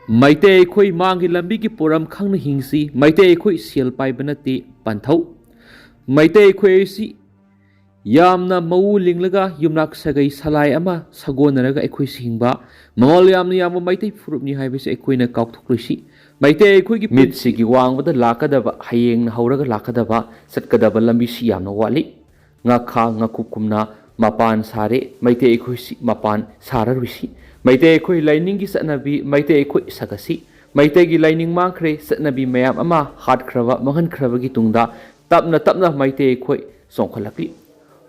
Maite Koi Mangi Lambiki Puram Kang Hingsi, Maite Koi Siel Paibanati, Pantau, Maite Koi si Yamna Mau Linglaga, Yumnak Sagai Salai Ama, Sagonaraga Ekoi Singba, Mol Yamni Yama Maite Furubni Hibis Equina Kautukushi, Maite Koi Mitsiki Wang with the Lakadava, Haying Hauraga Lakadava, Satkadava Lambishi Yamna Wali, Ngaka Ngakukumna, Mapan Sare, Maite Koi Mapan Sara Rishi. Maite Koi Lining is Nabi, Maite Koi Sagasi, Maite Lining Mankre, Satnabi Mayam Ama, Hard Crava, Mahan Cravagi Tunda, Tapna Maite Koi, Sonkalaki,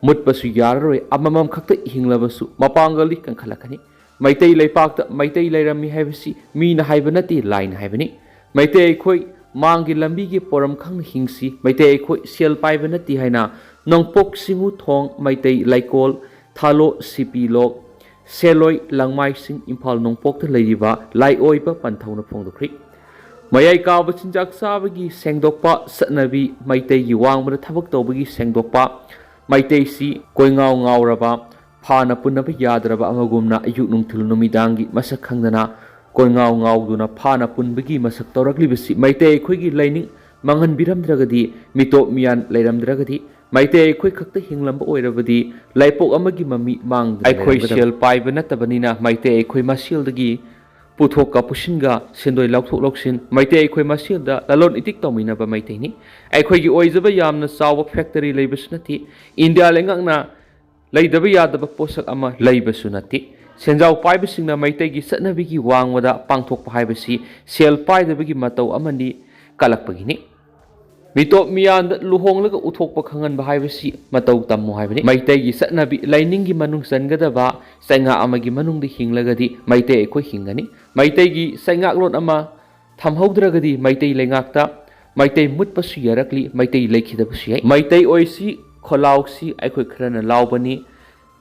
Mutbasu Yarre, Amamam Kata Hinglabasu, Mapangali and Kalakani, Maite Lepak, Maite Lerami Havisi, Mina Hibanati, Line Hibani, Maite Koi, Mangi Lambigi Poram Kang Hingsi, Maite Koi, Siel Pibanati Haina, Non Pok Simu Tong, Maite Laikol, Talo Sipi Log. Seloi Langmai Sing Impal Nongpok to Ladiva, Lai Oipa, Pantona Pongdokri. Mayai Gabachin Jaksabagi, Sangdokpa, Satnavi, Maite Yuang with a Tabak Dobagi, Sangdokpa, Maite Si, going out Ngauraba, Pana Punapa Yadraba Amagumna, Yunum Tilnumidangi, Masakangana, going out Ngauduna, Pana Punbagi, Masaktoraglibisi, Maite Quigi Lining, Mangan Biram Dragadi, Mito Mian Ladam Dragadi. Maite Koi Kakta Hinglamba Oiravadi, Laipo Amagi Mami Mang, Ikoi Shell Pibanatabanina, Maite Koi Masil the Gi, Putoka Pushinga, Sendoi Lautok Lokshin, Maite Koi Masilda, Lalon Itik Tomina by Maiteni, Ikoi Oizaba Yamna Sawa Factory Labosunati, India Langana, Laidabaya the Posak Ama Labosunati, Senzao Pibasina Maitegi Satnaviki Wang with a Pangtok Pibasi, Shell Pi the Bigi Mato Amandi, Kalakpagini. Mito Mian Luhong Laga Utok Pakangan Bahivasi, Matau Tamu Hibani, Maite Satnabi, Liningi Manung Sangadava, Sanga Amagi Manung the Hinglagadi, Maite Eko Hingani, Maitegi, Sangak Lon Ama, Tamhodragadi, Maite Langakta, Maite Mutpasu Yarakli, Maite Lake the Pushi, Maite Oisi, Kolausi, Equicran Laubani,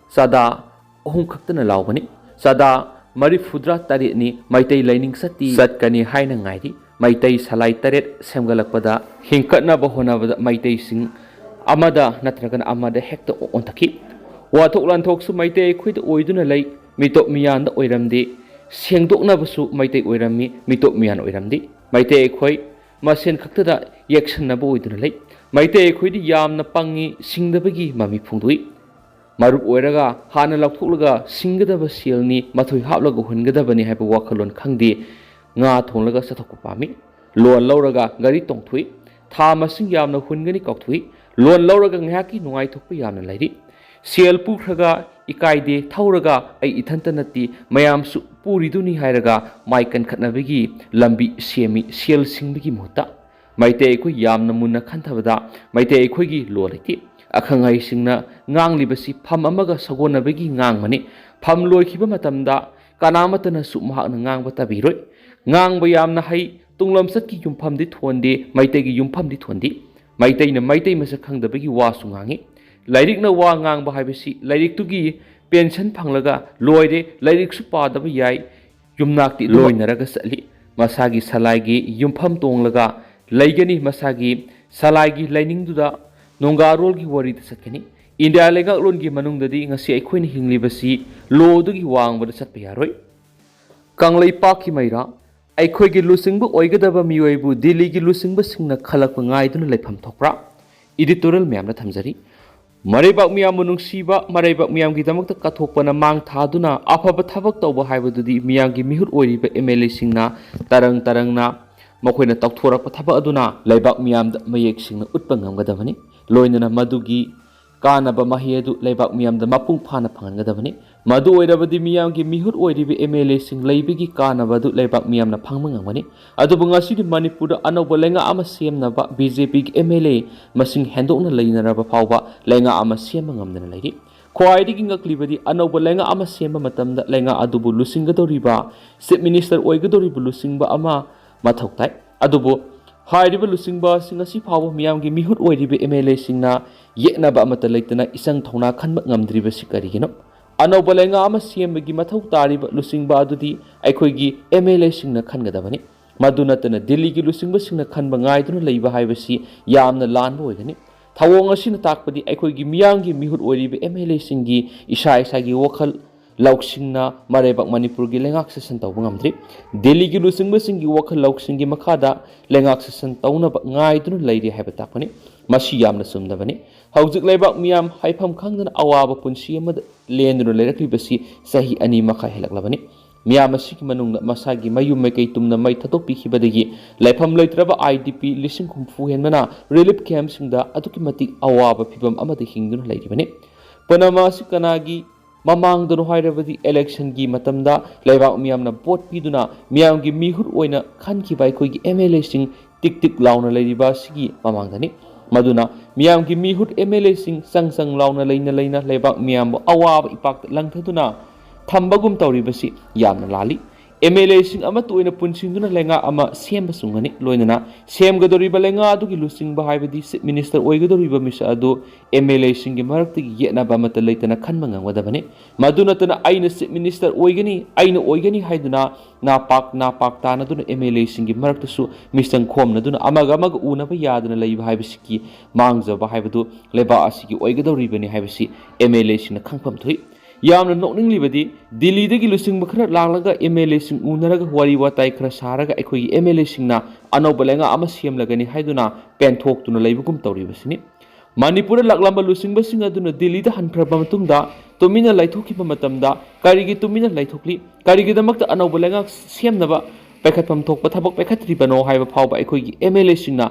Sada, Ohumkatan Laubani, Sada, Marifudra Taritni, Maite Lining Sati, Satkani Hainangaidi. Maitei Salai Taret, Semgalakpada, Hinkatna Bahonavada, Maitei Sing, Amada, Natragan Amada Hector Ontaki. Watoklan talks to Maitei quit Oiduna Lake, Mitop Mian the Oiramdi, Sengdokna Basu, Maitei Oirami, Mitop Mian Oiramdi, Maitei Quay, Masen Kaktada, Yaksan Nabu Oiduna Lake, Maitei Quid Yam Napangi, Sing the Bagi, Mami Pungdui. Marup Oiraga, Hana Lapulaga, Singada Silni, Matu Hablago, Hungadabani have a wakalon Kandi. Nga Tonlaga Satokupami, Lon Lauraga, Gari Tongtui, Tamasing Yamna Hungani Koktui, Lon Lauraga Haki, no I took Yamna lady, Ciel Pukraga, Ikaide, Tauraga, a Itantanati, Mayam Su Puriduni Hiraga, Mike and Katnavigi, Lambi, Siemi, Ciel Singbigi Muta, Maite Equi Yamna Muna Kantavada, Maite Equigi, Loriti, Akangai Singna, Ngang Libasi, Pam Amaga Sagona Bigi Ngang Mani, Pam Loikiba Matamda, Kanamatana Sumha Ngang Batabiroi. Ngang Bayam na hay tunglam satki yumpam di tuandi, Maitegi yumpam di tuandi, Maitei na Maitei masakang da bagi wasungangi, Lairik na wa ngang bahibasi, Lairik tugi, pension panglaga, Loide, Lairik supa da bayay, Yumnakti loy naraga sali, Masagi salagi, yumpam tonglaga, Laigani Masagi, Salagi, Lining duda, Nongarolgi wari da satkani, India lega longi manung dadi ngasi ay queen hinglibasi, Lo dugi wang wada satpayaroi. Kanglay Paki Maira. Aikoigi Lusingbu Oigadaba Miwaibu, Diligi Lusingba Singna Kalak Ngaidun Lepam Topra, editorial Miamna Tamzari, Maribak Miamunung Siba, Maribak Miam Gidamak Katopana Mang Taduna, Apa Batabak Toba Hibudi, Miyangi Mihur Oriba Emele Singna, Tarangna, Mokwena Toktora Pataba Aduna, Lebak Miam Mayek Singna Utpangam Gadavani, Loinana Madugi, Kanaba Mahiedu, Lebak Miam the Mapung Pana Pangadavani. Madu Oirabadi Miamgi Mihut Oiribi MLA Sing Labigi Kanabadu Lebak Miamna Pangmangani, Adubungasi di Manipur Anobolenga Amasiem Naba BJP MLA Masing Hendona Lena Raba Pauba, Lenga Amasiem Mangamdan Lady. Quaiding a clibadi Anobolenga Amasiem Matamda Lenga Adubu Lusingadoriba, State Minister Oigadoribu Lusingba Ama Matoktai, Adubu. Haidiba Lusingba Singasi Power Miamgi Mihut Oiribi MLA Singna, Yetnaba Amatalatana Isang Tona Kanbangam Driba Sikarigino. Anobalenga ama siembagi mathau tariba lusingba adudi aikoigi MLA singna khangadabani madunatana Delhi gi lusingba singna khanba ngaiduna leiba haibasi yamna lanba oigani thawong asina takpadi aikoigi miyanggi mihut oiribe MLA singi isa gi wakhal ꯂꯧꯁꯤꯡꯅ ꯃꯔꯩꯕꯥꯛ ꯃꯅꯤꯄꯨꯔꯒꯤ ꯂꯩꯉꯥꯛ ꯁꯥꯁꯟ ꯇꯧꯕ ꯉꯝꯗ꯭ꯔꯤ ꯗꯦꯜꯂꯤꯒꯤ ꯂꯨꯆꯤꯡꯕꯁꯤꯡꯒꯤ ꯋꯥꯈꯜ ꯂꯧꯁꯤꯡꯒꯤ ꯃꯈꯥꯗ ꯂꯩꯉꯥꯛ ꯁꯥꯁꯟ ꯇꯧꯅꯕ ꯉꯥꯏꯗꯨꯅ ꯂꯩꯔꯤ ꯍꯥꯏꯕ ꯇꯥꯛꯄꯅꯤ ꯃꯁꯤ ꯌꯥꯝꯅ ꯆꯨꯝꯗꯕꯅꯤ ꯍꯧꯖꯤꯛ ꯂꯩꯕꯥꯛ ꯃꯤꯌꯥꯝ ꯍꯥꯏꯐꯝ ꯈꯪꯗꯅ ꯑꯋꯥꯕ ꯄꯨꯟꯁꯤ ꯑꯃꯗ ꯂꯦꯟꯗꯨꯅ ꯂꯩꯔꯛꯂꯤꯕꯁꯤ ꯆꯍꯤ 2 ꯃꯈꯥꯏ ꯍꯦꯜꯂꯛꯂꯕꯅꯤ ꯃꯤꯌꯥꯝ ꯑꯁꯤꯒꯤ ꯃꯅꯨꯡꯗ ꯃꯁꯥꯒꯤ ꯃꯌꯨꯝ ꯃꯩꯀꯩ ꯇꯨꯝꯅ ꯃꯩ ꯊꯥꯗꯣꯛꯄꯤꯈꯤꯕꯗꯒꯤ ꯂꯩꯐꯝ ꯂꯩꯇ꯭ꯔꯕ IDP 50,000 ꯍꯦꯟꯕꯅ ꯔꯤꯂꯤꯐ ꯀꯦꯝꯞꯁꯤꯡꯗ ꯑꯗꯨꯛꯀꯤ ꯃꯇꯤꯛ ꯑꯋꯥꯕ ꯐꯤꯚꯝ ꯑꯃꯗ ꯍꯤꯡꯗꯨꯅ ꯂꯩꯔꯤꯕꯅꯤ ꯄꯨꯝꯅꯃꯛ ꯑꯁꯤ ꯀꯅꯥꯒꯤ ꯃꯃꯥꯡꯗꯅꯣ ꯍꯥꯏꯔꯕꯗꯤ ꯏꯂꯦꯛꯁꯟꯒꯤ ꯃꯇꯝꯗ ꯂꯩꯕꯥꯛ ꯃꯤꯌꯥꯝꯅ ꯚꯣꯠ ꯄꯤꯗꯨꯅ ꯃꯤꯌꯥꯝꯒꯤ ꯃꯤꯍꯨꯠ ꯑꯣꯏꯅ ꯈꯟꯈꯤꯕ ꯑꯩꯈꯣꯏꯒꯤ MLAꯁꯤꯡ ꯇꯤꯛ ꯇꯤꯛ ꯂꯥꯎꯅ ꯂꯩꯔꯤꯕ ꯑꯁꯤꯒꯤ ꯃꯃꯥꯡꯗꯅꯤ ꯃꯗꯨꯅ ꯃꯤꯌꯥꯝꯒꯤ ꯃꯤꯍꯨꯠ MLAꯁꯤꯡ ꯆꯪ ꯂꯥꯎꯅ ꯂꯩꯅ ꯂꯩꯕꯥꯛ ꯃꯤꯌꯥꯝꯕꯨ ꯑꯋꯥꯕ ꯏꯄꯥꯛꯇ ꯂꯪꯊꯗꯨꯅ ꯊꯝꯕꯒꯨꯝ ꯇꯧꯔꯤꯕꯁꯤ ꯌꯥꯝꯅ ꯂꯥꯜꯂꯤ MLAꯁꯤꯡ ꯑꯃꯠꯇ ꯑꯣꯏꯅ ꯄꯨꯟꯁꯤꯟꯗꯨꯅ ꯂꯩꯉꯥꯛ ꯑꯃ ꯁꯦꯝꯕ ꯆꯨꯝꯒꯅꯤ ꯂꯣꯏꯅꯅ ꯁꯦꯝꯒꯗꯧꯔꯤꯕ ꯂꯩꯉꯥꯛ ꯑꯗꯨꯒꯤ ꯂꯨꯆꯤꯡꯕ ꯍꯥꯏꯕꯗꯤ ꯆꯤꯐ ꯃꯤꯅꯤꯁꯇꯔ ꯑꯣꯏꯒꯗꯧꯔꯤꯕ ꯃꯤꯁꯛ ꯑꯗꯨ MLAꯁꯤꯡꯒꯤ ꯃꯔꯛꯇꯒꯤ ꯌꯦꯠꯅꯕ ꯑꯃꯠꯇ ꯂꯩꯇꯅ ꯈꯟꯕ ꯉꯝꯒꯗꯕꯅꯤ ꯃꯗꯨ ꯅꯠꯇꯅ ꯑꯩꯅ ꯆꯤꯐ ꯃꯤꯅꯤꯁꯇꯔ ꯑꯣꯏꯒꯅꯤ ꯑꯩꯅ ꯑꯣꯏꯒꯅꯤ ꯍꯥꯏꯗꯨꯅ ꯅꯥꯄꯥꯛ ꯇꯥꯅꯗꯨꯅ MLAꯁꯤꯡꯒꯤ ꯃꯔꯛꯇꯁꯨ ꯃꯤꯆꯪ ꯈꯣꯝꯅꯗꯨꯅ ꯑꯃꯒ ꯎꯅꯕ ꯌꯥꯗꯅ ꯂꯩꯕ ꯍꯥꯏꯕꯁꯤꯒꯤ ꯃꯥꯡꯖꯕ ꯍꯥꯏꯕꯗු ꯂꯩꯕꯥꯛ ꯑꯁꯤꯒꯤ ꯑꯣꯏꯒꯗꯧꯔꯤꯕꯅꯤ ꯍꯥꯏꯕꯁꯤ MLAꯁꯤꯡꯅ ꯈꯪꯐꯝ ꯊꯣꯛꯏ ꯌꯥꯝꯅ ꯅꯣꯛꯅꯤꯡꯂꯤꯕꯗꯤ ꯗꯤꯜꯂꯤꯗꯒꯤ ꯂꯨꯆꯤꯡꯕ ꯈꯔ ꯂꯥꯛꯂꯒ MLAꯁꯤꯡ ꯎꯅꯔꯒ ꯋꯥꯔꯤ ꯋꯥꯇꯥꯏ ꯈꯔ ꯁꯥꯔꯒ ꯑꯩꯈꯣꯏꯒꯤ MLAꯁꯤꯡꯅ ꯑꯅꯧꯕ ꯂꯩꯉꯥꯛ ꯑꯃ ꯁꯦꯝꯂꯒꯅꯤ ꯍꯥꯏꯗꯨꯅ ꯄꯦꯟꯊꯣꯛꯇꯨꯅ ꯂꯩꯕꯒꯨꯝ ꯇꯧꯔꯤꯕꯁꯤꯅꯤ ꯃꯅꯤꯄꯨꯔꯗ ꯂꯥꯛꯂꯝꯕ ꯂꯨꯆꯤꯡꯕꯁꯤꯡ ꯑꯗꯨꯅ ꯗꯤꯜꯂꯤꯗ ꯍꯟꯈ꯭ꯔꯕ ꯃꯇꯨꯡꯗ ꯇꯨꯃꯤꯟꯅ ꯂꯩꯊꯣꯛꯈꯤꯕ ꯃꯇꯝꯗ ꯀꯔꯤꯒꯤ ꯇꯨꯃꯤꯟꯅ ꯂꯩꯊꯣꯛꯂꯤ ꯀꯔꯤꯒꯤꯗꯃꯛꯇ ꯑꯅꯧꯕ ꯂꯩꯉꯥꯛ ꯁꯦꯝꯅꯕ ꯄꯥꯏꯈꯠꯐꯝ ꯊꯣꯛꯄ ꯊꯕꯛ ꯄꯥꯏꯈꯠꯇ꯭ꯔꯤꯕꯅꯣ ꯍꯥꯏꯕ ꯐꯥꯎꯕ ꯑꯩꯈꯣꯏꯒꯤ MLAꯁꯤꯡꯅ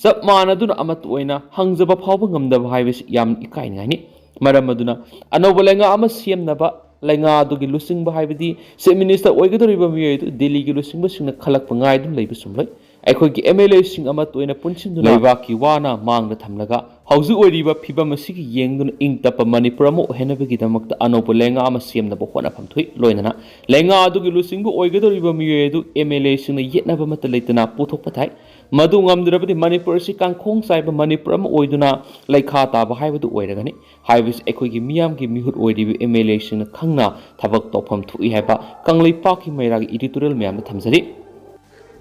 ꯆꯞ ꯃꯥꯟꯅꯗꯨꯅ ꯑꯃꯠꯇ ꯑꯣꯏꯅ ꯍꯪꯖꯕ ꯐꯥꯎꯕ ꯉꯝꯗꯕ ꯍꯥꯏꯕꯁꯤ ꯌꯥꯝ ꯏꯀꯥꯏꯅꯤꯡꯉꯥꯏꯅꯤ ꯃꯔꯝ ꯑꯗꯨꯅ ꯑꯅꯧꯕ ꯂꯩꯉꯥꯛ ꯑꯃ ꯁꯦꯝꯅꯕ ꯂꯩꯉꯥꯛ ꯑꯗꯨꯒꯤ ꯂꯨꯆꯤꯡꯕ ꯍꯥꯏꯕꯗꯤ ꯆꯤꯐ ꯃꯤꯅꯤꯁꯇꯔ ꯑꯣꯏꯒꯗꯧꯔꯤꯕ ꯃꯤꯑꯣꯏ ꯑꯗꯨ ꯗꯤꯜꯂꯤꯒꯤ ꯂꯨꯆꯤꯡꯕꯁꯤꯡꯅ ꯈꯜꯂꯛꯄ ꯉꯥꯏꯗꯨꯅ ꯂꯩꯕ ꯆꯨꯝꯂꯣꯏ ꯑꯩꯈꯣꯏꯒꯤ MLAꯁꯤꯡ ꯑꯃꯠꯇ ꯑꯣꯏꯅ ꯄꯨꯟꯁꯤꯟꯗꯨꯅ ꯂꯩꯕꯥꯛꯀꯤ ꯋꯥꯅ ꯃꯥꯡꯗ ꯊꯝꯂꯒ ꯍꯧꯖꯤꯛ ꯑꯣꯏꯔꯤꯕ ꯐꯤꯕꯝ ꯑꯁꯤꯒꯤ ꯌꯦꯡꯗꯨꯅ ꯏꯪ ꯇꯞꯄ ꯃꯅꯤꯄꯨꯔ ꯑꯃ ꯑꯣꯏꯍꯟꯅꯕꯒꯤꯗꯃꯛꯇ ꯑꯅꯧꯕ ꯂꯩꯉꯥꯛ ꯑꯃ ꯁꯦꯝꯅꯕ ꯍꯣꯠꯅꯐꯝ ꯊꯣꯛꯏ ꯂꯣꯏꯅꯅ ꯂꯩꯉꯥꯛ ꯑꯗꯨꯒꯤ ꯂꯨꯆꯤꯡꯕ ꯑꯣꯏꯒꯗꯧꯔꯤꯕ ꯃꯤꯑꯣꯏ ꯑꯗꯨ MLAꯁꯤꯡꯅ ꯌꯦꯠꯅꯕ ꯑꯃꯠꯇ ꯂꯩꯇꯅ ꯄꯨꯊꯣꯛꯄ ꯊꯥꯏ ꯃꯗꯨ ꯉꯝꯗ꯭ꯔꯕꯗꯤ ꯃꯅꯤꯄꯨꯔ ꯑꯁꯤ ꯀꯥꯡꯈꯣꯡ ꯆꯥꯏꯕ ꯃꯅꯤꯄꯨꯔ ꯑꯃ ꯑꯣꯏꯗꯨꯅ ꯂꯩꯈꯥ ꯇꯥꯕ ꯍꯥꯏꯕꯗꯨ ꯑꯣꯏꯔꯒꯅꯤ ꯍꯥꯏꯕꯁꯤ ꯑꯩꯈꯣꯏꯒꯤ ꯃꯤꯌꯥꯝꯒꯤ ꯃꯤꯍꯨꯠ ꯑꯣꯏꯔꯤꯕ MLAꯁꯤꯡꯅ ꯈꯪꯅ ꯊꯕꯛ ꯇꯧꯐꯝ ꯊꯣꯛꯏ ꯍꯥꯏꯕ ꯀꯪꯂꯩꯄꯥꯛꯀꯤ ꯃꯩꯔꯥꯒꯤ ꯏꯗꯤꯇꯣꯔꯤꯌꯦꯜ ꯃꯌꯥꯝꯗ ꯊꯝꯖꯔꯤ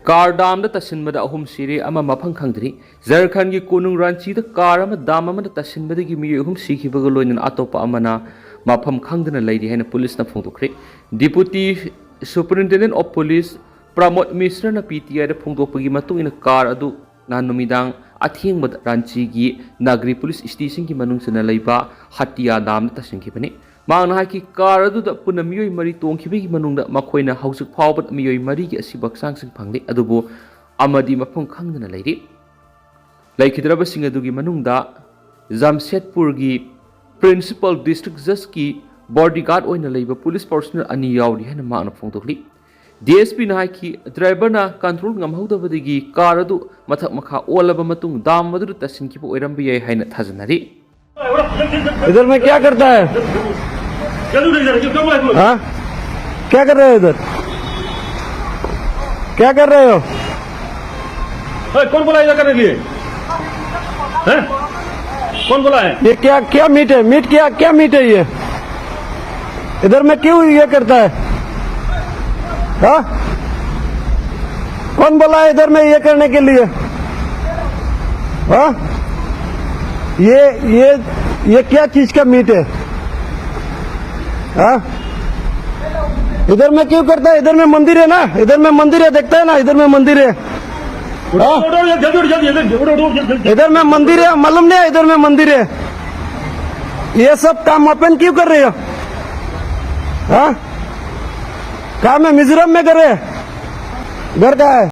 ꯀꯥꯔ ꯗꯥꯝꯗ ꯇꯥꯁꯤꯟꯕꯗ 3 ꯁꯤꯔꯦ ꯑꯃ ꯃꯐꯝ ꯈꯪꯗ꯭ꯔꯤ ꯓꯥꯔꯈꯟꯗꯒꯤ ꯀꯣꯅꯨꯡ ꯔꯥꯟꯆꯤꯗ ꯀꯥꯔ ꯑꯃ ꯗꯥꯝ ꯑꯃꯗ ꯇꯥꯁꯤꯟꯕꯗꯒꯤ ꯃꯤꯑꯣꯏ 3 ꯁꯤꯈꯤꯕꯒ ꯂꯣꯏꯅꯅ ꯑꯇꯣꯞꯄ ꯑꯃꯅ ꯃꯐꯝ ꯈꯪꯗꯅ ꯂꯩꯔꯤ ꯍꯥꯏꯅ ꯄꯨꯂꯤꯁꯅ ꯐꯣꯡꯗꯣꯛꯈ꯭ꯔꯦ ꯗꯤꯄꯨꯇꯤ ꯁꯨꯄꯔꯤꯟꯇꯦꯟꯗꯦꯟꯠ ꯑꯣꯐ ꯄꯨꯂꯤꯁ ꯄ꯭ꯔꯃꯣꯗ ꯃꯤꯁ꯭ꯔꯅ PTIꯗ ꯐꯣꯡꯗꯣꯛꯄꯒꯤ ꯃꯇꯨꯡ ꯏꯟꯅ ꯀꯥꯔ ꯑꯗꯨ ꯅꯨꯃꯤꯗꯥꯡ ꯑꯊꯦꯡꯕꯗ ꯔꯥꯟꯆꯤꯒꯤ ꯅꯥꯒꯔꯤ ꯄꯨꯂꯤꯁ ꯁ꯭ꯇꯦꯁꯟꯒꯤ ꯃꯅꯨꯡꯗ ꯂꯩꯕ ꯍꯇꯤꯌꯥ ꯗꯥꯝꯗ ꯇꯥꯁꯤꯟꯈꯤꯕꯅꯤ ꯃꯍꯥꯛꯅ ꯍꯥꯏꯈꯤ ꯀꯥꯔ ꯑꯗꯨꯗ ꯄꯨꯟꯅ ꯃꯤꯑꯣꯏ 4 ꯇꯣꯡꯈꯤꯕꯒꯤ ꯃꯅꯨꯡꯗ ꯃꯈꯣꯏꯅ ꯍꯧꯖꯤꯛ ꯐꯥꯎꯕꯗ ꯃꯤꯑꯣꯏ 4ꯒꯤ ꯑꯁꯤꯕ ꯍꯛꯆꯥꯡꯁꯤꯡ ꯐꯪꯂꯤ ꯑꯗꯨꯕꯨ ꯑꯃꯗꯤ ꯃꯐꯝ ꯈꯪꯗꯅ ꯂꯩꯔꯤ ꯂꯩꯈꯤꯗ꯭ꯔꯕꯁꯤꯡ ꯑꯗꯨꯒꯤ ꯃꯅꯨꯡꯗ ꯖꯥꯝꯁꯦꯗꯄꯨꯔꯒꯤ ꯄ꯭ꯔꯤꯟꯁꯤꯄꯜ ꯗꯤꯁꯇ꯭ꯔꯤꯛ ꯖꯖꯀꯤ ꯕꯣꯗꯤꯒꯥꯔꯗ ꯑꯣꯏꯅ ꯂꯩꯕ ꯄꯨꯂꯤꯁ ꯄꯔꯁꯣꯅꯦꯜ 2 ꯌꯥꯎꯔꯤ ꯍꯥꯏꯅ ꯃꯍꯥꯛꯅ ꯐꯣꯡꯗꯣꯛꯂꯤ DSPꯅ ꯍꯥꯏꯈꯤ ꯗ꯭ꯔꯥꯏꯚꯔꯅ ꯀꯟꯇ꯭ꯔꯣꯜ ꯉꯝꯍꯧꯗꯕꯗꯒꯤ ꯀꯥꯔ ꯑꯗꯨ मथक मखा ओलब मतुंग दाम मधुर तसिन की ओरम भी है न थाजनरी। इधर में क्या करता है? हाँ क्या कर रहे हो इधर? क्या कर रहे हो? कौन बोला इधर करने के लिए? हैं? कौन बोला है? ये क्या क्या मीट है? मीट क्या क्या मीट है ये? इधर में क्यों ये करता है? हाँ? कौन बोला है इधर में ये करने के लिए? हाँ? ये क्या चीज का मीट है? हाँ? इधर में क्यों करता है? इधर में मंदिर है ना, इधर में मंदिर है, देखता है ना, इधर में मंदिर है। हाँ? इधर में मंदिर है, मालूम नहीं है इधर में मंदिर है। ये सब काम अपन क्यों कर रहे हो? हाँ? काम है मिजोरम में कर रहे हैं? घर का है।